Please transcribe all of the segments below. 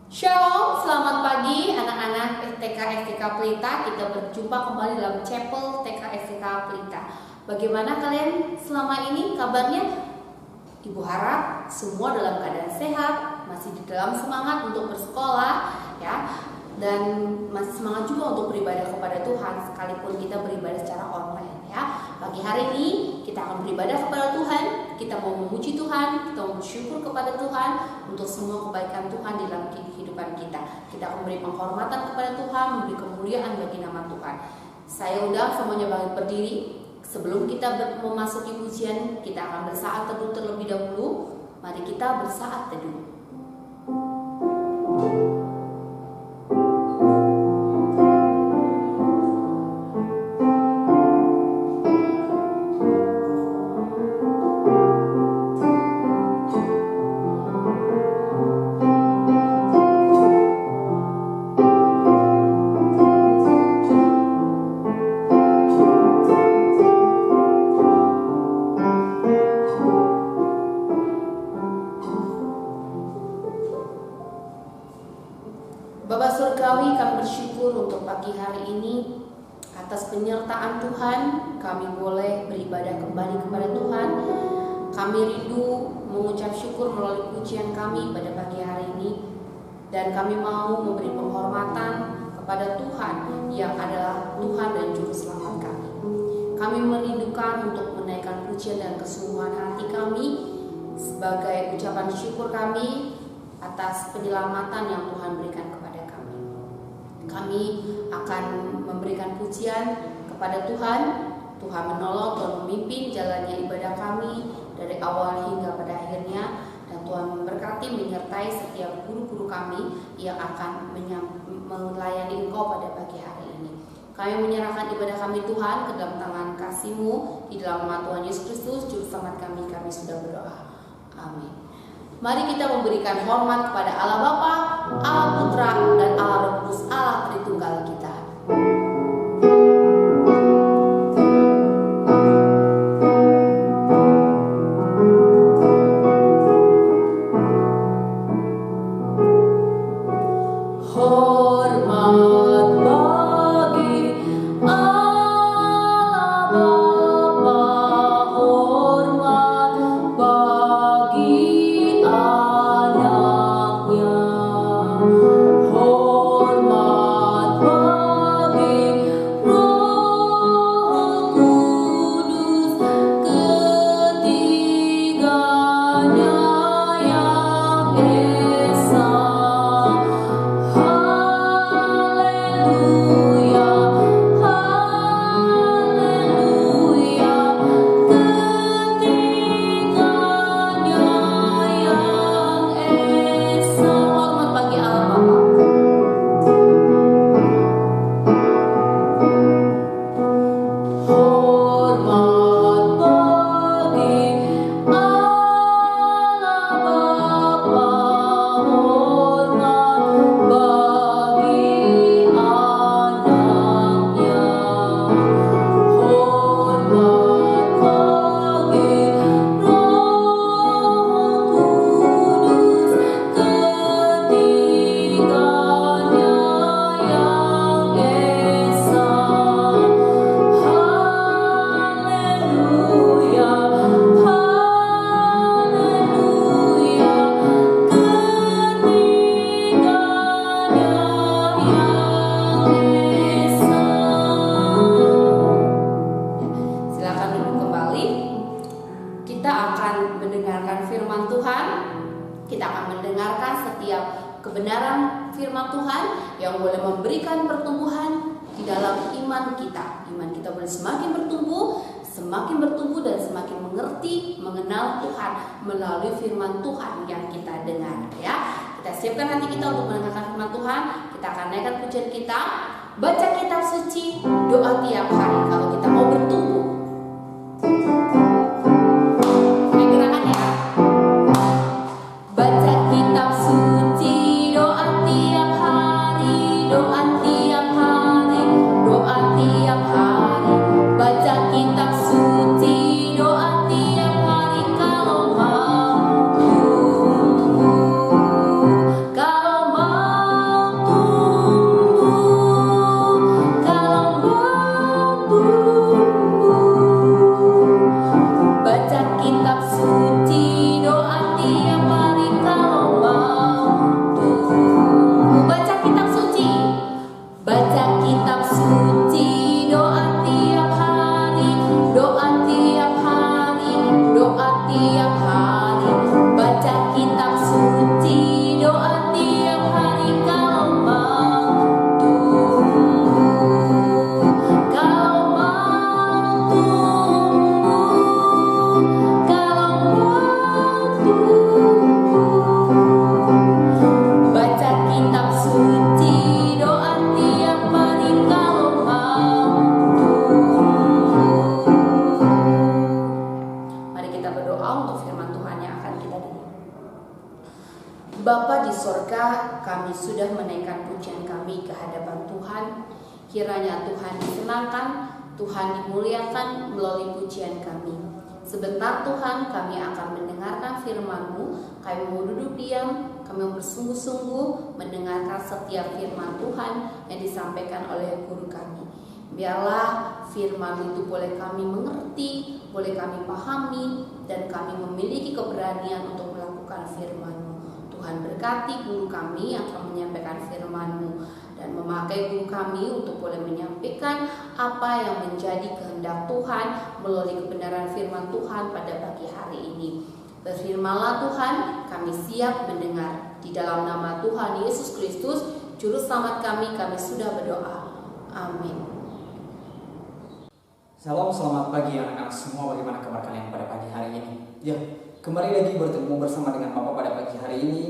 Shalom, selamat pagi anak-anak TK STK Pelita. Kita berjumpa kembali dalam Chapel TK STK Pelita. Bagaimana kalian selama ini kabarnya? Ibu harap semua dalam keadaan sehat, masih di dalam semangat untuk bersekolah ya, dan masih semangat juga untuk beribadah kepada Tuhan sekalipun kita beribadah secara online ya. Pagi hari ini kita akan beribadah kepada Tuhan, kita mau memuji Tuhan, kita mau bersyukur kepada Tuhan untuk semua kebaikan Tuhan di dalam kehidupan kita. Kita akan memberi penghormatan kepada Tuhan, memberi kemuliaan bagi nama Tuhan. Saya undang semuanya bangkit berdiri. Sebelum kita memasuki pujian, kita akan bersaat teduh terlebih dahulu. Mari kita bersaat teduh. Bapa Surgawi, kami bersyukur untuk pagi hari ini atas penyertaan Tuhan. Kami boleh beribadah kembali kepada Tuhan. Kami rindu mengucap syukur melalui pujian kami pada pagi hari ini. Dan kami mau memberi penghormatan kepada Tuhan yang adalah Tuhan dan Juru Selamat kami. Kami merindukan untuk menaikkan pujian dan kesungguhan hati kami sebagai ucapan syukur kami atas penyelamatan yang Tuhan berikan kepada kami. Kami akan memberikan pujian kepada Tuhan. Tuhan menolong dan memimpin jalannya ibadah kami dari awal hingga pada akhirnya. Dan Tuhan memberkati menyertai setiap guru-guru kami yang akan melayani Engkau pada pagi hari ini. Kami menyerahkan ibadah kami Tuhan ke dalam tangan kasih-Mu. Di dalam nama Tuhan Yesus Kristus, Juru Selamat kami sudah berdoa. Amin. Mari kita memberikan hormat kepada Allah Bapa, Allah Putra, dan Allah Roh Kudus, Allah Tritunggal kita. Kebenaran firman Tuhan yang boleh memberikan pertumbuhan di dalam iman kita. Iman kita boleh semakin bertumbuh dan semakin mengerti, mengenal Tuhan melalui firman Tuhan yang kita dengar ya. Kita siapkan hati kita untuk mendengarkan firman Tuhan. Kita akan naikkan pujian kita, baca kitab suci, doa tiap hari kalau kita mau bertumbuh. Baca kitab suci, doa tiap hari, baca kitab suci, doa tiap hari kalau mau Saudara, kami sudah menaikkan pujian kami ke hadapan Tuhan. Kiranya Tuhan disenangkan, Tuhan dimuliakan melalui pujian kami. Sebentar Tuhan, kami akan mendengarkan firman-Mu. Kami mau duduk diam, kami mau bersungguh-sungguh mendengarkan setiap firman Tuhan yang disampaikan oleh guru kami. Biarlah firman itu boleh kami mengerti, boleh kami pahami, dan kami memiliki keberanian untuk melakukan firman-Mu. Tuhan berkati guru kami yang akan menyampaikan firman-Mu, dan memakai guru kami untuk boleh menyampaikan apa yang menjadi kehendak Tuhan melalui kebenaran firman Tuhan pada pagi hari ini. Berfirmanlah Tuhan, kami siap mendengar. Di dalam nama Tuhan Yesus Kristus, Juru Selamat kami sudah berdoa. Amin. Salam, selamat pagi anak-anak semua. Bagaimana kabar kalian pada pagi hari ini? Ya, kembali lagi bertemu bersama dengan Bapak pada pagi hari ini.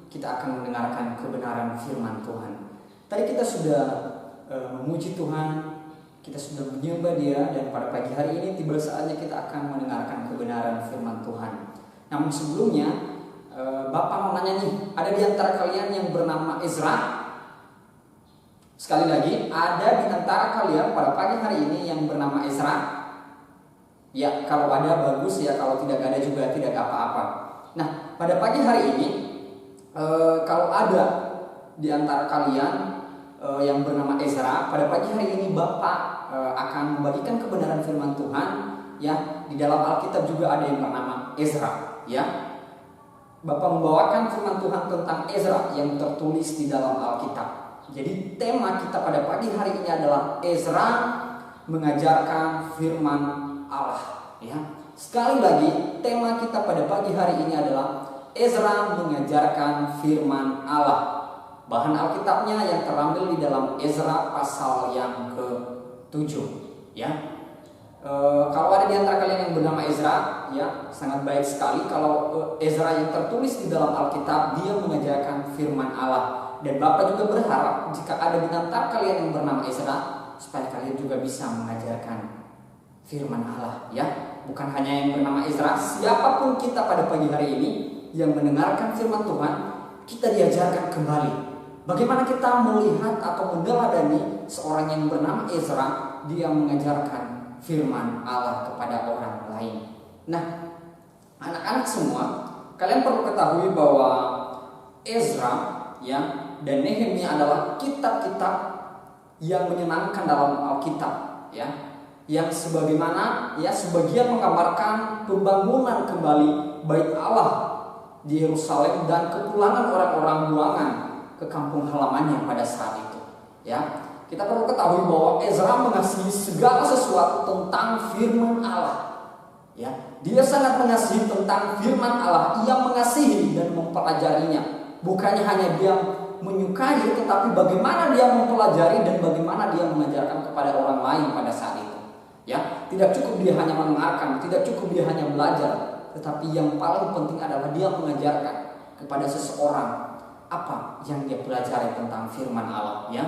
Kita akan mendengarkan kebenaran firman Tuhan. Tadi kita sudah memuji Tuhan, kita sudah menyembah Dia, dan pada pagi hari ini tiba saatnya kita akan mendengarkan kebenaran firman Tuhan. Namun sebelumnya, Bapak mau nanya nih, ada di antara kalian yang bernama Ezra? Sekali lagi, ada di antara kalian pada pagi hari ini yang bernama Ezra? Ya, kalau ada bagus ya, kalau tidak ada juga tidak apa-apa. Nah, pada pagi hari ini, kalau ada di antara kalian yang bernama Ezra, pada pagi hari ini Bapak akan membagikan kebenaran firman Tuhan. Ya, di dalam Alkitab juga ada yang bernama Ezra. Ya, Bapak membawakan firman Tuhan tentang Ezra yang tertulis di dalam Alkitab. Jadi tema kita pada pagi hari ini adalah Ezra mengajarkan firman Allah. Ya, sekali lagi tema kita pada pagi hari ini adalah Ezra mengajarkan firman Allah. Bahan Alkitabnya yang terambil di dalam Ezra pasal yang ke-7. Ya, kalau ada di antara kalian yang bernama Ezra, ya sangat baik sekali. Kalau Ezra yang tertulis di dalam Alkitab, dia mengajarkan firman Allah. Dan Bapak juga berharap jika ada di antara kalian yang bernama Ezra, supaya kalian juga bisa mengajarkan firman Allah. Ya, bukan hanya yang bernama Ezra, siapapun kita pada pagi hari ini yang mendengarkan firman Tuhan, kita diajarkan kembali bagaimana kita melihat atau meneladani seorang yang bernama Ezra, dia mengajarkan firman Allah kepada orang lain. Nah, anak-anak semua, kalian perlu ketahui bahwa Ezra ya dan Nehemia adalah kitab-kitab yang menyenangkan dalam Alkitab, ya, yang sebagaimana ya sebagian menggambarkan pembangunan kembali bait Allah di Yerusalem dan kepulangan orang-orang buangan ke kampung halamannya pada saat itu. Ya, kita perlu ketahui bahwa Ezra mengasihi segala sesuatu tentang firman Allah. Ya, dia sangat mengasihi tentang firman Allah. Ia mengasihi dan mempelajarinya. Bukannya hanya dia menyukai, tetapi bagaimana dia mempelajari dan bagaimana dia mengajarkan kepada orang lain pada saat itu. Ya, tidak cukup dia hanya mendengarkan, tidak cukup dia hanya belajar, tetapi yang paling penting adalah dia mengajarkan kepada seseorang apa yang dia pelajari tentang firman Allah. Ya,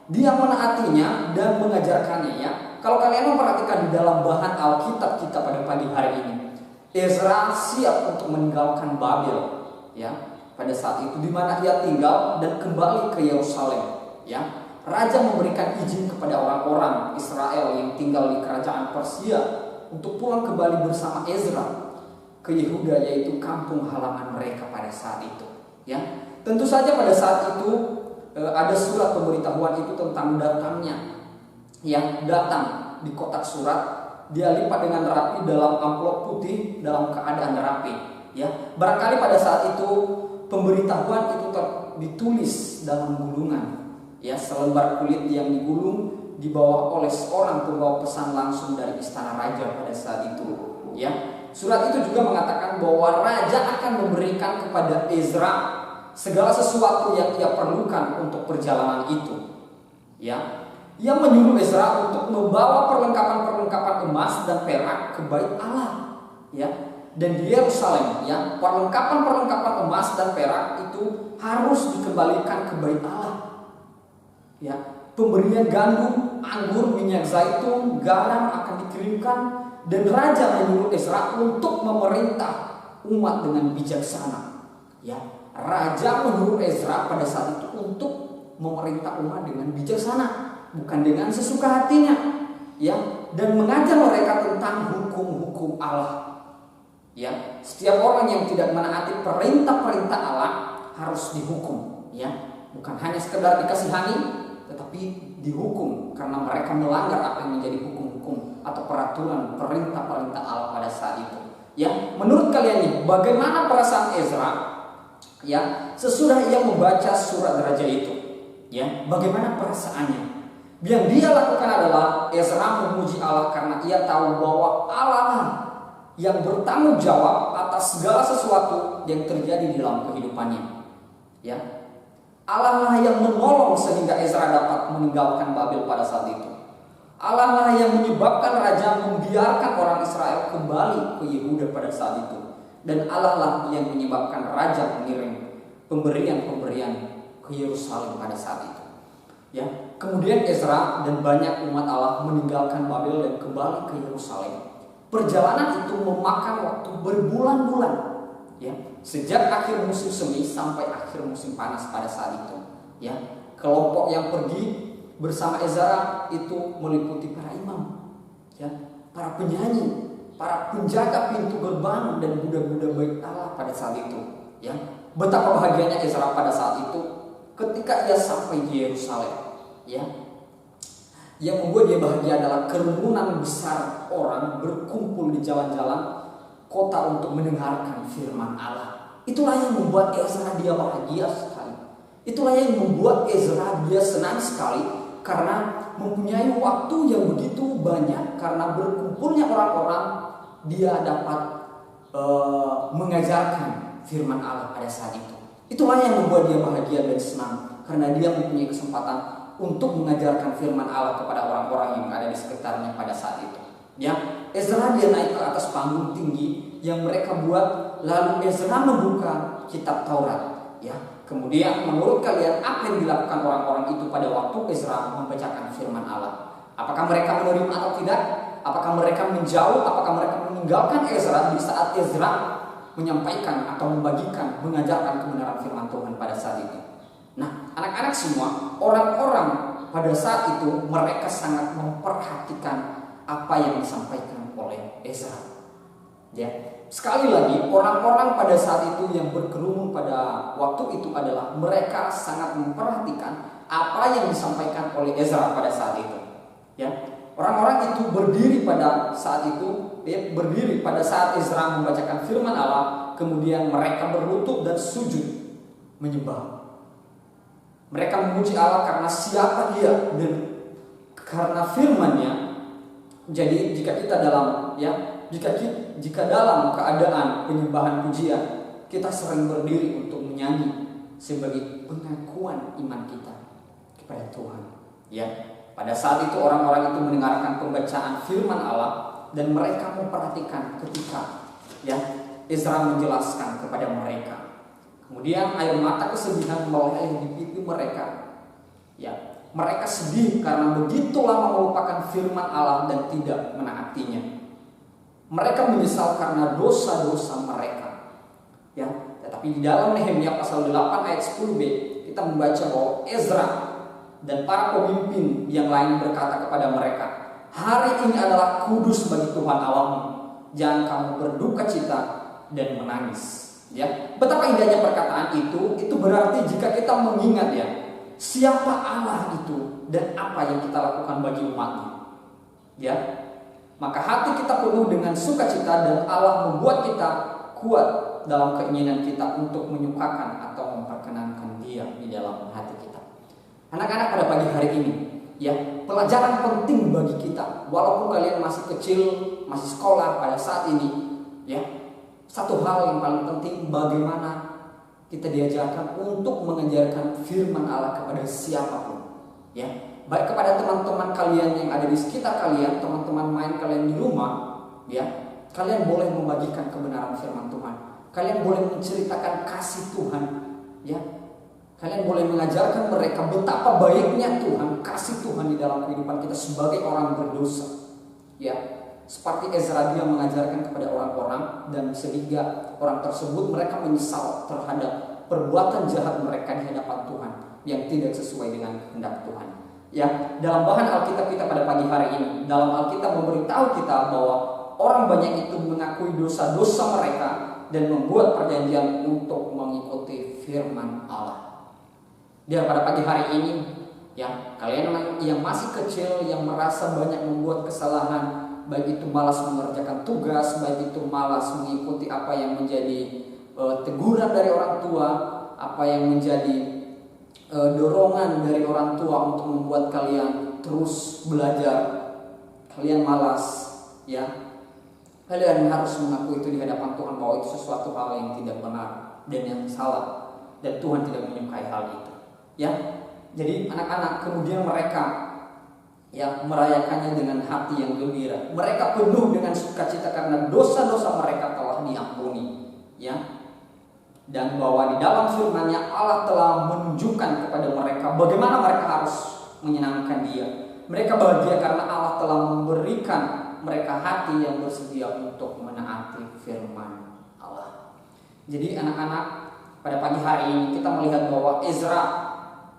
dia menaatinya dan mengajarkannya. Ya, kalau kalian memperhatikan di dalam bahan Alkitab kita pada pagi hari ini, Ezra siap untuk meninggalkan Babel. Ya, pada saat itu di mana ia tinggal dan kembali ke Yerusalem. Ya, raja memberikan izin kepada orang-orang Israel yang tinggal di kerajaan Persia untuk pulang kembali bersama Ezra ke Yehuda, yaitu kampung halaman mereka pada saat itu. Ya, tentu saja pada saat itu ada surat pemberitahuan itu tentang datangnya, yang datang di kotak surat, dia lipat dengan rapi dalam amplop putih dalam keadaan rapi. Ya, barangkali pada saat itu pemberitahuan itu ditulis dalam gulungan, ya, selembar kulit yang digulung dibawa oleh seorang pembawa pesan langsung dari istana raja pada saat itu. Ya, surat itu juga mengatakan bahwa raja akan memberikan kepada Ezra segala sesuatu yang ia perlukan untuk perjalanan itu. Ya, ia menyuruh Ezra untuk membawa perlengkapan-perlengkapan emas dan perak ke bait Allah. Ya, dan di Yerusalem, ya, perlengkapan-perlengkapan emas dan perak itu harus dikembalikan ke bait Allah. Ya, pemberian gandum, anggur, minyak zaitun, garam akan dikirimkan, dan raja menyuruh Ezra untuk memerintah umat dengan bijaksana. Ya, raja menyuruh Ezra pada saat itu untuk memerintah umat dengan bijaksana, bukan dengan sesuka hatinya, ya, dan mengajar mereka tentang hukum-hukum Allah. Ya, setiap orang yang tidak menaati perintah-perintah Allah harus dihukum, ya, bukan hanya sekedar dikasihani, tetapi dihukum karena mereka melanggar apa yang menjadi hukum-hukum atau peraturan perintah-perintah Allah pada saat itu. Ya, menurut kalian nih, bagaimana perasaan Ezra? Ya, sesudah ia membaca surat raja itu, ya, bagaimana perasaannya? Yang dia lakukan adalah Ezra memuji Allah karena ia tahu bahwa Allah yang bertanggung jawab atas segala sesuatu yang terjadi di dalam kehidupannya. Ya, Allah lah yang menolong sehingga Ezra dapat meninggalkan Babel pada saat itu. Allah lah yang menyebabkan raja membiarkan orang Israel kembali ke Yehuda pada saat itu. Dan Allah lah yang menyebabkan raja mengirim pemberian-pemberian ke Yerusalem pada saat itu. Ya, kemudian Ezra dan banyak umat Allah meninggalkan Babel dan kembali ke Yerusalem. Perjalanan itu memakan waktu berbulan-bulan, ya, sejak akhir musim semi sampai akhir musim panas pada saat itu. Ya, kelompok yang pergi bersama Ezra itu meliputi para imam, ya, para penyanyi, para penjaga pintu gerbang dan budak-budak baik Allah pada saat itu. Ya, betapa bahagianya Ezra pada saat itu ketika ia sampai di Yerusalem. Ya, yang membuat dia bahagia adalah kerumunan besar orang berkumpul di jalan-jalan kota untuk mendengarkan firman Allah. Itulah yang membuat Ezra dia bahagia sekali. Itulah yang membuat Ezra dia senang sekali karena mempunyai waktu yang begitu banyak, karena berkumpulnya orang-orang dia dapat mengajarkan firman Allah pada saat itu. Itulah yang membuat dia bahagia dan senang karena dia mempunyai kesempatan untuk mengajarkan firman Allah kepada orang-orang yang ada di sekitarnya pada saat itu. Ya, Ezra dia naik ke atas panggung tinggi yang mereka buat, lalu Ezra membuka kitab Taurat. Ya, kemudian menurut kalian apa yang dilakukan orang-orang itu pada waktu Ezra membacakan firman Allah? Apakah mereka menerima atau tidak? Apakah mereka menjauh? Apakah mereka meninggalkan Ezra di saat Ezra menyampaikan atau membagikan, mengajarkan kebenaran firman Tuhan pada saat itu? Nah, anak-anak semua, orang-orang pada saat itu mereka sangat memperhatikan apa yang disampaikan oleh Ezra. Ya, sekali lagi orang-orang pada saat itu yang berkerumun pada waktu itu adalah mereka sangat memperhatikan apa yang disampaikan oleh Ezra pada saat itu. Ya, orang-orang itu berdiri pada saat itu, ya, berdiri pada saat Ezra membacakan firman Allah, kemudian mereka berlutut dan sujud menyembah. Mereka memuji Allah karena siapa Dia dan karena firman-Nya. Jadi jika kita dalam jika dalam keadaan penyembahan pujian, kita sering berdiri untuk menyanyi sebagai pengakuan iman kita kepada Tuhan. Ya, pada saat itu orang-orang itu mendengarkan pembacaan firman Allah dan mereka memperhatikan ketika Ezra menjelaskan kepada mereka. Kemudian air mata kesedihan meleleh di pipi mereka. Ya, mereka sedih karena begitu lama melupakan firman Allah dan tidak menaatinya. Mereka menyesal karena dosa-dosa mereka. Ya, tetapi di dalam Nehemia pasal 8 ayat 10b kita membaca bahwa Ezra dan para pemimpin yang lain berkata kepada mereka, "Hari ini adalah kudus bagi Tuhan Allahmu. Jangan kamu berduka cita dan menangis." Ya, betapa indahnya perkataan itu berarti jika kita mengingat siapa Allah itu dan apa yang kita lakukan bagi umatnya. Ya, maka hati kita penuh dengan sukacita dan Allah membuat kita kuat dalam keinginan kita untuk menyukakan atau memperkenankan Dia di dalam hati kita. Anak-anak pada pagi hari ini, pelajaran penting bagi kita. Walaupun kalian masih kecil, masih sekolah pada saat ini, satu hal yang paling penting, bagaimana kita diajarkan untuk mengajarkan firman Allah kepada siapapun. Baik kepada teman-teman kalian yang ada di sekitar kalian, teman-teman main kalian di rumah, kalian boleh membagikan kebenaran firman Tuhan. Kalian boleh menceritakan kasih Tuhan, Kalian boleh mengajarkan mereka betapa baiknya Tuhan, kasih Tuhan di dalam kehidupan kita sebagai orang berdosa. Seperti Ezra dia mengajarkan kepada orang-orang dan sehingga orang tersebut mereka menyesal terhadap perbuatan jahat mereka di hadapan Tuhan yang tidak sesuai dengan kehendak Tuhan. Ya, dalam bahan Alkitab kita pada pagi hari ini, dalam Alkitab memberitahu kita bahwa orang banyak itu mengakui dosa-dosa mereka dan membuat perjanjian untuk mengikuti firman Allah. Biar pada pagi hari ini, ya, kalian yang masih kecil, yang merasa banyak membuat kesalahan, baik itu malas mengerjakan tugas, baik itu malas mengikuti apa yang menjadi teguran dari orang tua, apa yang menjadi dorongan dari orang tua untuk membuat kalian terus belajar, kalian malas, ya. Kalian harus mengakui itu di hadapan Tuhan bahwa itu sesuatu hal yang tidak benar dan yang salah, dan Tuhan tidak menyukai hal itu. Ya, jadi anak-anak kemudian mereka ya merayakannya dengan hati yang gembira. Mereka penuh dengan sukacita karena dosa-dosa mereka telah diampuni. Ya, dan bahwa di dalam firman-Nya Allah telah menunjukkan kepada mereka bagaimana mereka harus menyenangkan Dia. Mereka bahagia karena Allah telah memberikan mereka hati yang bersedia untuk menaati firman Allah. Jadi anak-anak, pada pagi hari ini kita melihat bahwa Ezra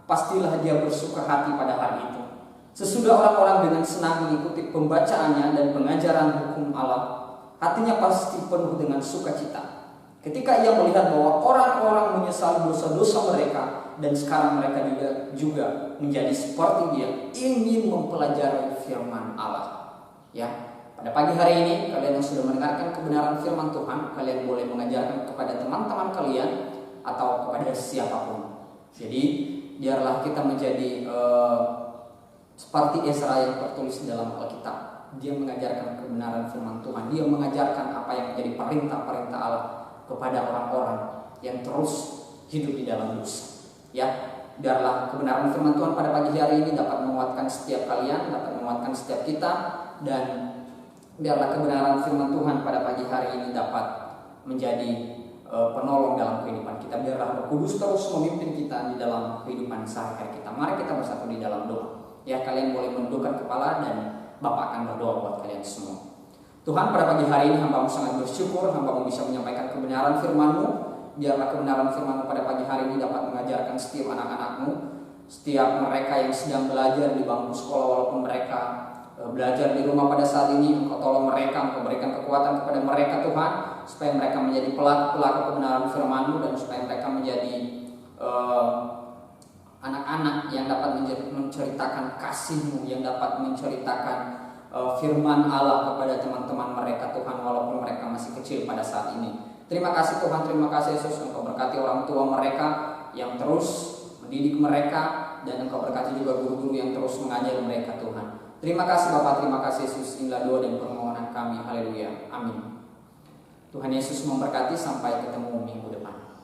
pastilah dia bersuka hati pada hari itu. Sesudah orang-orang dengan senang mengikuti pembacaannya dan pengajaran hukum Allah, hatinya pasti penuh dengan sukacita. Ketika ia melihat bahwa orang-orang menyesali dosa-dosa mereka dan sekarang mereka juga menjadi seperti dia, ingin mempelajari firman Allah. Ya. Pada pagi hari ini, kalian yang sudah mendengarkan kebenaran firman Tuhan, kalian boleh mengajarkan kepada teman-teman kalian atau kepada siapapun. Jadi, biarlah kita menjadi seperti Ezra yang tertulis dalam Alkitab. Dia mengajarkan kebenaran firman Tuhan. Dia mengajarkan apa yang menjadi perintah-perintah Allah kepada orang-orang yang terus hidup di dalam dosa. Ya, biarlah kebenaran firman Tuhan pada pagi hari ini dapat menguatkan setiap kalian, dapat menguatkan setiap kita, dan biarlah kebenaran firman Tuhan pada pagi hari ini dapat menjadi penolong dalam kehidupan kita. Biarlah Roh Kudus terus memimpin kita di dalam kehidupan sehari-hari kita. Mari kita bersatu di dalam doa. Ya, kalian boleh menundukkan kepala dan Bapak akan berdoa buat kalian semua. Tuhan, pada pagi hari ini hamba-Mu sangat bersyukur hamba-Mu bisa menyampaikan kebenaran firman-Mu. Biarlah kebenaran firman-Mu pada pagi hari ini dapat mengajarkan setiap anak-anak-Mu, setiap mereka yang sedang belajar di bangku sekolah, walaupun mereka belajar di rumah pada saat ini. Engkau tolong mereka, Engkau berikan kekuatan kepada mereka Tuhan, supaya mereka menjadi pelaku-pelaku kebenaran firman-Mu, dan supaya mereka menjadi anak-anak yang dapat menceritakan kasih-Mu, yang dapat menceritakan firman Allah kepada teman-teman mereka Tuhan, walaupun mereka masih kecil pada saat ini. Terima kasih Tuhan, terima kasih Yesus. Engkau berkati orang tua mereka yang terus mendidik mereka, dan Engkau berkati juga guru-guru yang terus mengajar mereka Tuhan. Terima kasih Bapak, terima kasih Yesus. Inilah doa dan permohonan kami. Haleluya. Amin. Tuhan Yesus memberkati. Sampai ketemu minggu depan.